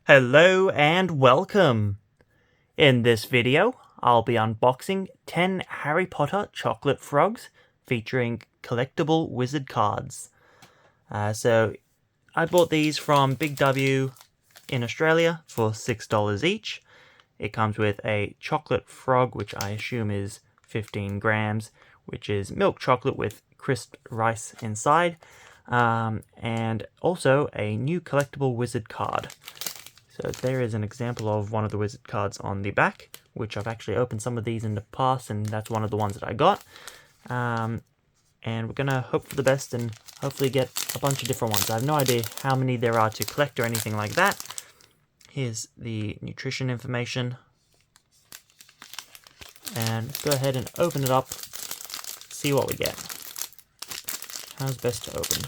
Hello and welcome! In this video, I'll be unboxing 10 Harry Potter chocolate frogs featuring collectible wizard cards. So I bought these from Big W in Australia for $6 each. It comes with a chocolate frog, which I assume is 15 grams, which is milk chocolate with crisp rice inside, and also a new collectible wizard card. So there is an example of one of the wizard cards on the back, which I've actually opened some of these in the past, and that's one of the ones that I got. And we're going to hope for the best and hopefully get a bunch of different ones. I have no idea how many there are to collect or anything like that. Here's the nutrition information. And let's go ahead and open it up, see what we get. How's best to open?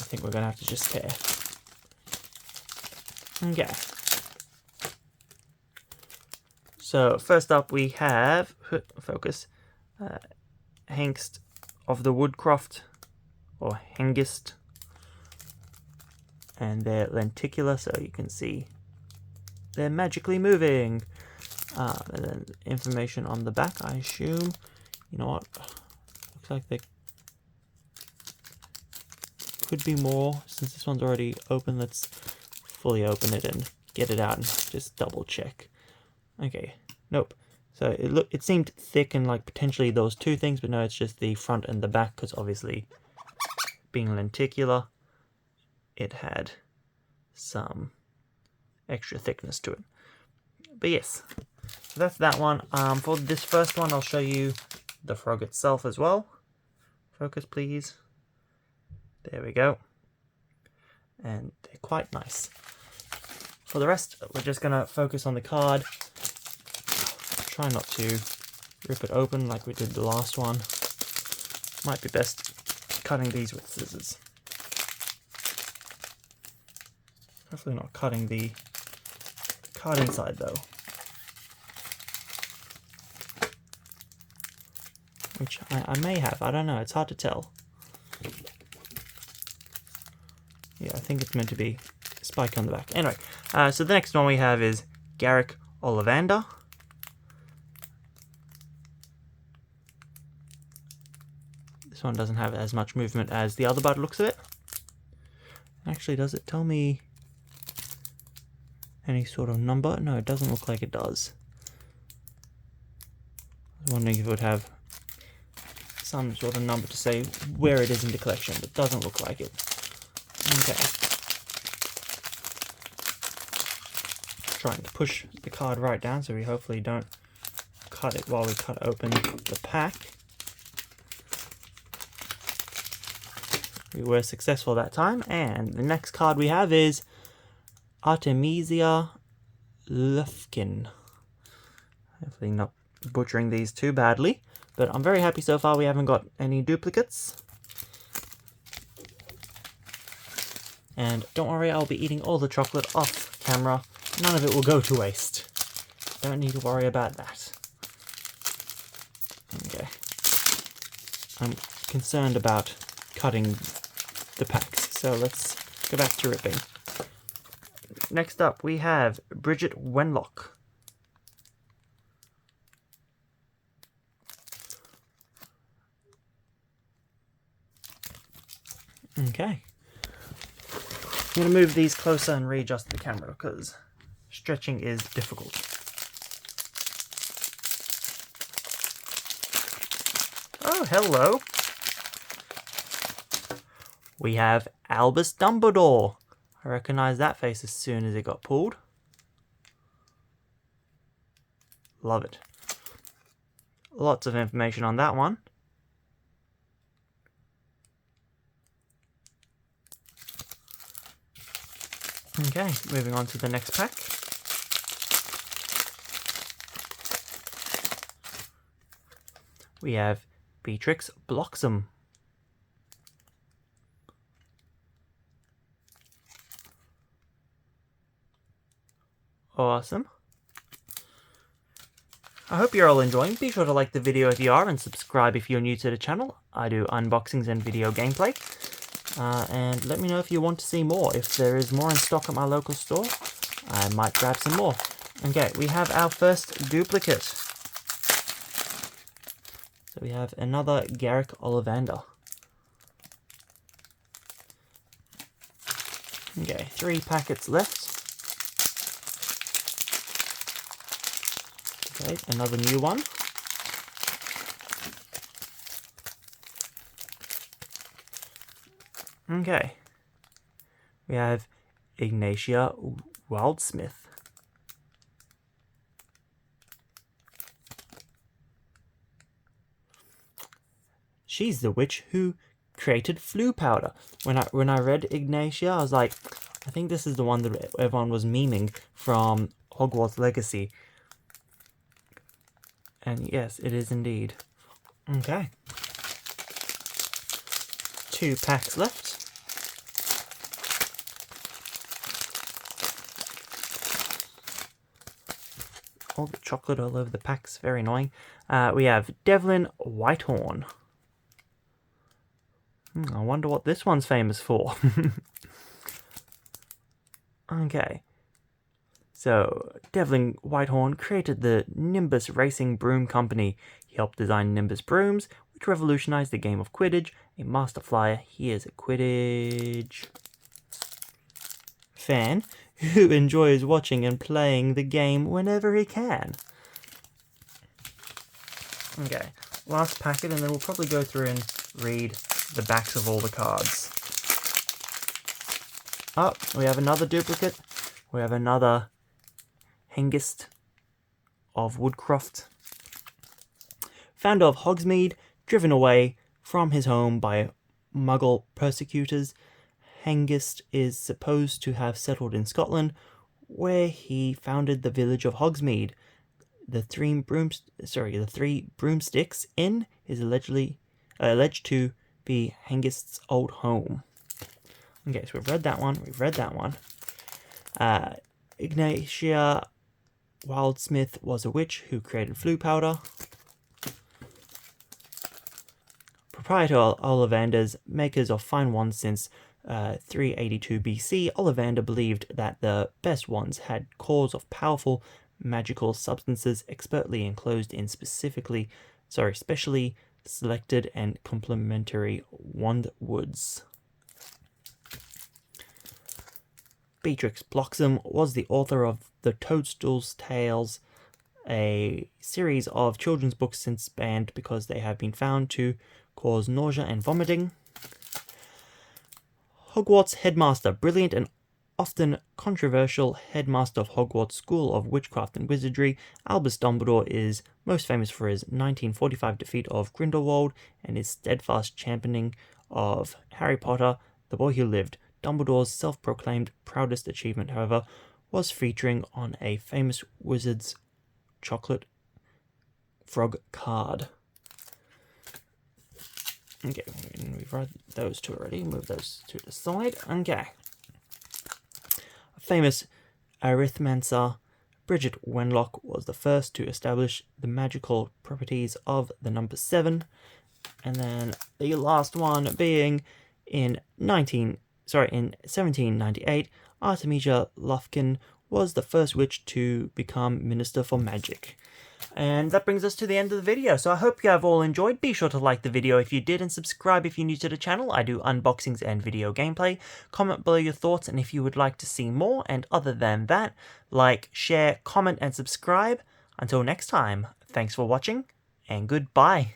I think we're going to have to just tear. Okay. So first up we have, focus, Hengst of the Woodcroft, or Hengist, and they're lenticular, so you can see they're magically moving. And then information on the back, I assume. You know what? Looks like there could be more. Since this one's already open, let's fully open it and get it out and just double check. Okay, nope. So it seemed thick and like potentially those two things, but no, it's just the front and the back, because obviously being lenticular, it had some extra thickness to it. But yes, so that's that one. For this first one, I'll show you the frog itself as well. Focus, please. There we go. And they're quite nice. For the rest, we're just going to focus on the card. Try not to rip it open like we did the last one. Might be best cutting these with scissors. Hopefully not cutting the card inside though. Which I may have, I don't know, it's hard to tell. Yeah, I think it's meant to be spike on the back. Anyway, so the next one we have is Garrick Ollivander. This one doesn't have as much movement as the other by the looks of it. Actually, does it tell me any sort of number? No, it doesn't look like it does. I was wondering if it would have some sort of number to say where it is in the collection, but it doesn't look like it. Okay. Trying to push the card right down so we hopefully don't cut it while we cut open the pack. We were successful that time, and the next card we have is Artemisia Lufkin. Hopefully not butchering these too badly, but I'm very happy so far we haven't got any duplicates. And don't worry, I'll be eating all the chocolate off camera. None of it will go to waste. Don't need to worry about that. Okay. I'm concerned about cutting the packs, so let's go back to ripping. Next up, we have Bridget Wenlock. Okay. I'm going to move these closer and readjust the camera because stretching is difficult. Oh, hello. We have Albus Dumbledore. I recognize that face as soon as it got pulled. Love it. Lots of information on that one. Okay, moving on to the next pack. We have Beatrix Bloxham. Awesome. I hope you're all enjoying. Be sure to like the video if you are and subscribe if you're new to the channel. I do unboxings and video gameplay. And let me know if you want to see more. If there is more in stock at my local store, I might grab some more. Okay, we have our first duplicate. So we have another Garrick Ollivander. Okay, 3 packets left. Okay, another new one. Okay, we have Ignatia Wildsmith. She's the witch who created flu powder. When I read Ignatia, I was like, I think this is the one that everyone was memeing from Hogwarts Legacy. And yes, it is indeed. Okay. 2 packs left. All the chocolate all over the packs, very annoying. We have Devlin Whitehorn. I wonder what this one's famous for. Okay. So, Devlin Whitehorn created the Nimbus Racing Broom Company. He helped design Nimbus brooms, which revolutionized the game of Quidditch. A master flyer, he is a Quidditch fan who enjoys watching and playing the game whenever he can. Okay, last packet, and then we'll probably go through and read the backs of all the cards. Oh, we have another duplicate. We have another Hengist of Woodcroft. Founder of Hogsmeade, driven away from his home by Muggle persecutors, Hengist is supposed to have settled in Scotland, where he founded the village of Hogsmeade. The three broomsticks inn is alleged to be Hengist's old home. Okay, so we've read that one. Ignatia Wildsmith was a witch who created flu powder. Proprietor Ollivanders, makers of fine wands since 382 BC, Ollivander believed that the best wands had cores of powerful magical substances expertly enclosed in specially selected and complementary wand woods. Beatrix Bloxham was the author of The Toadstool's Tales, a series of children's books since banned because they have been found to cause nausea and vomiting. Hogwarts headmaster, brilliant and often controversial headmaster of Hogwarts School of Witchcraft and Wizardry, Albus Dumbledore is most famous for his 1945 defeat of Grindelwald and his steadfast championing of Harry Potter, the Boy Who Lived. Dumbledore's self-proclaimed proudest achievement, however, was featuring on a famous wizard's chocolate frog card. Okay, we've read those two already. Move those to the side. Okay. A famous arithmancer, Bridget Wenlock, was the first to establish the magical properties of the number 7. And then the last one being in 1798, Artemisia Lufkin was the first witch to become Minister for Magic. And that brings us to the end of the video, so I hope you have all enjoyed. Be sure to like the video if you did, and subscribe if you're new to the channel. I do unboxings and video gameplay. Comment below your thoughts and if you would like to see more, and other than that, like, share, comment, and subscribe. Until next time, thanks for watching, and goodbye.